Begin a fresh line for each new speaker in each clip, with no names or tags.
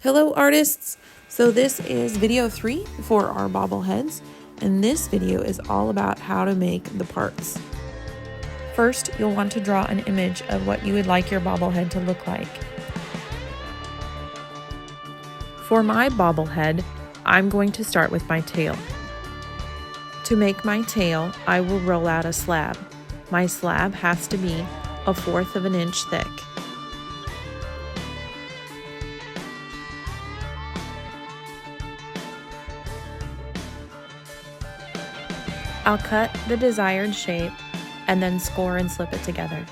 Hello artists! So this is video 3 for our Bobble Heads, and this video is all about how to make the parts. First, you'll want to draw an image of what you would like your bobblehead to look like. For my bobblehead, I'm going to start with my tail. To make my tail, I will roll out a slab. My slab has to be 1/4 of an inch thick. I'll cut the desired shape and then score and slip it together.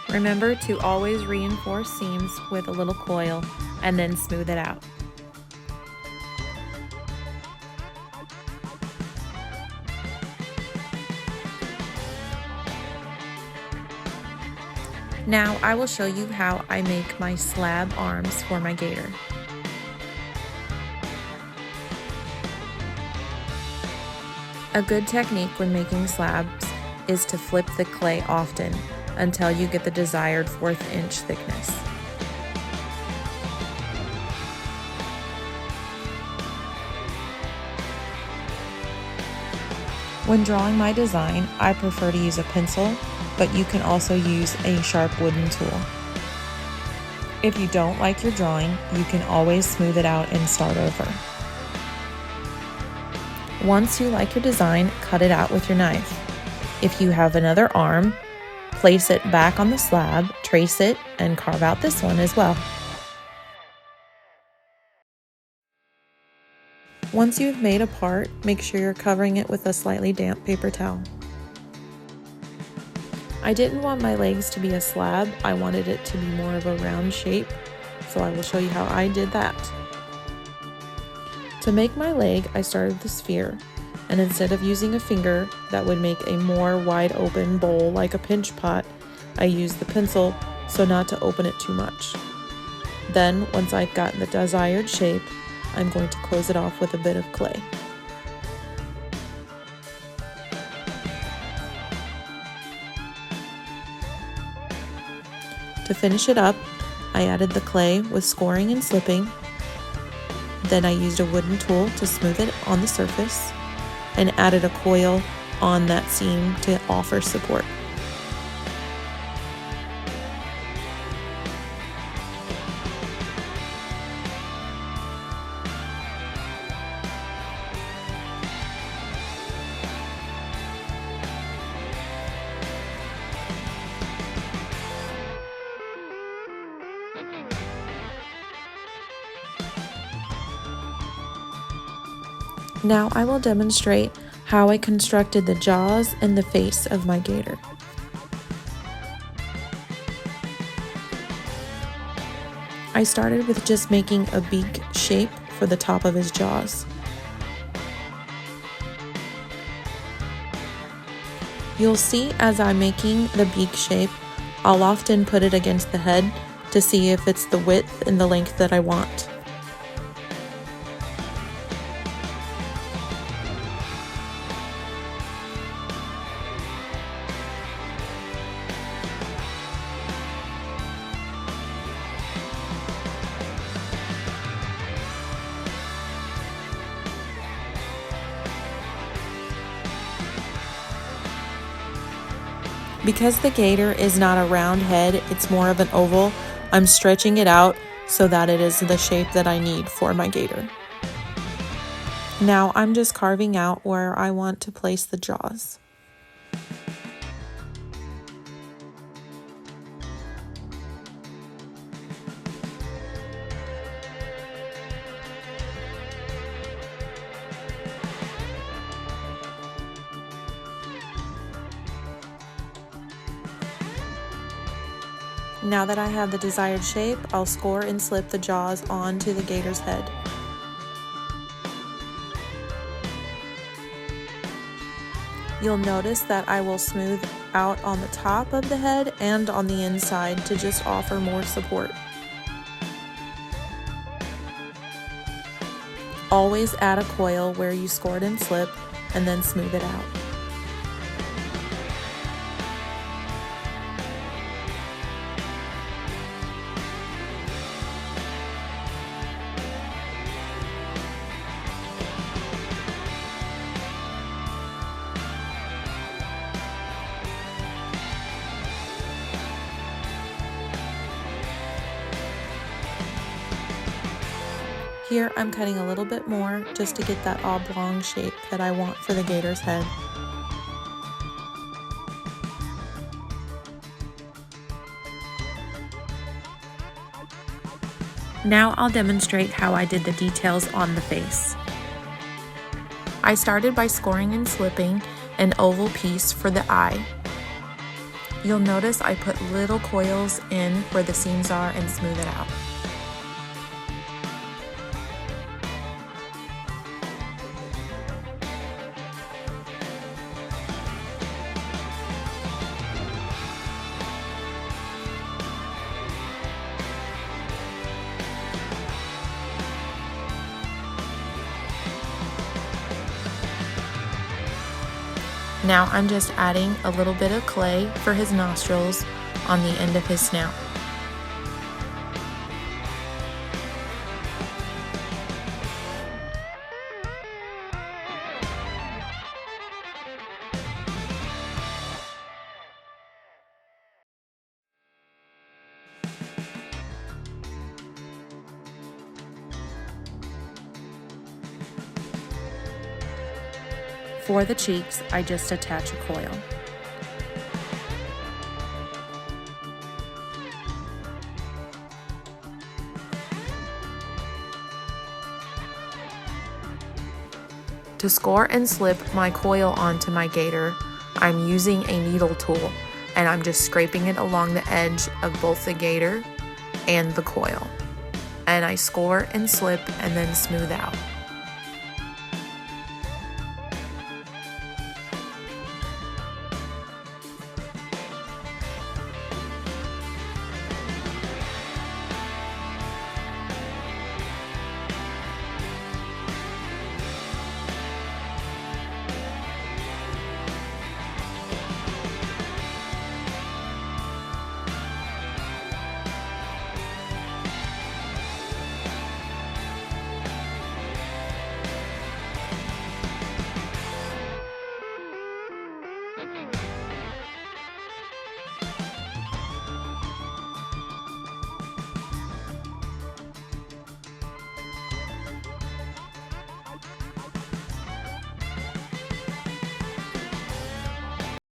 Remember to always reinforce seams with a little coil and then smooth it out. Now I will show you how I make my slab arms for my gator. A good technique when making slabs is to flip the clay often until you get the desired 1/4 inch thickness. When drawing my design, I prefer to use a pencil, but you can also use a sharp wooden tool. If you don't like your drawing, you can always smooth it out and start over. Once you like your design, cut it out with your knife. If you have another arm, place it back on the slab, trace it, and carve out this one as well. Once you've made a part, make sure you're covering it with a slightly damp paper towel. I didn't want my legs to be a slab, I wanted it to be more of a round shape, so I will show you how I did that. To make my leg, I started with a sphere, and instead of using a finger that would make a more wide open bowl like a pinch pot, I used the pencil so not to open it too much. Then, once I've gotten the desired shape, I'm going to close it off with a bit of clay. To finish it up, I added the clay with scoring and slipping. Then I used a wooden tool to smooth it on the surface and added a coil on that seam to offer support. Now I will demonstrate how I constructed the jaws and the face of my gator. I started with just making a beak shape for the top of his jaws. You'll see as I'm making the beak shape, I'll often put it against the head to see if it's the width and the length that I want. Because the gator is not a round head, it's more of an oval, I'm stretching it out so that it is the shape that I need for my gator. Now I'm just carving out where I want to place the jaws. Now that I have the desired shape, I'll score and slip the jaws onto the gator's head. You'll notice that I will smooth out on the top of the head and on the inside to just offer more support. Always add a coil where you scored and slip, and then smooth it out. Here I'm cutting a little bit more just to get that oblong shape that I want for the gator's head. Now I'll demonstrate how I did the details on the face. I started by scoring and slipping an oval piece for the eye. You'll notice I put little coils in where the seams are and smooth it out. Now I'm just adding a little bit of clay for his nostrils on the end of his snout. For the cheeks, I just attach a coil. To score and slip my coil onto my gator, I'm using a needle tool, and I'm just scraping it along the edge of both the gator and the coil. And I score and slip and then smooth out.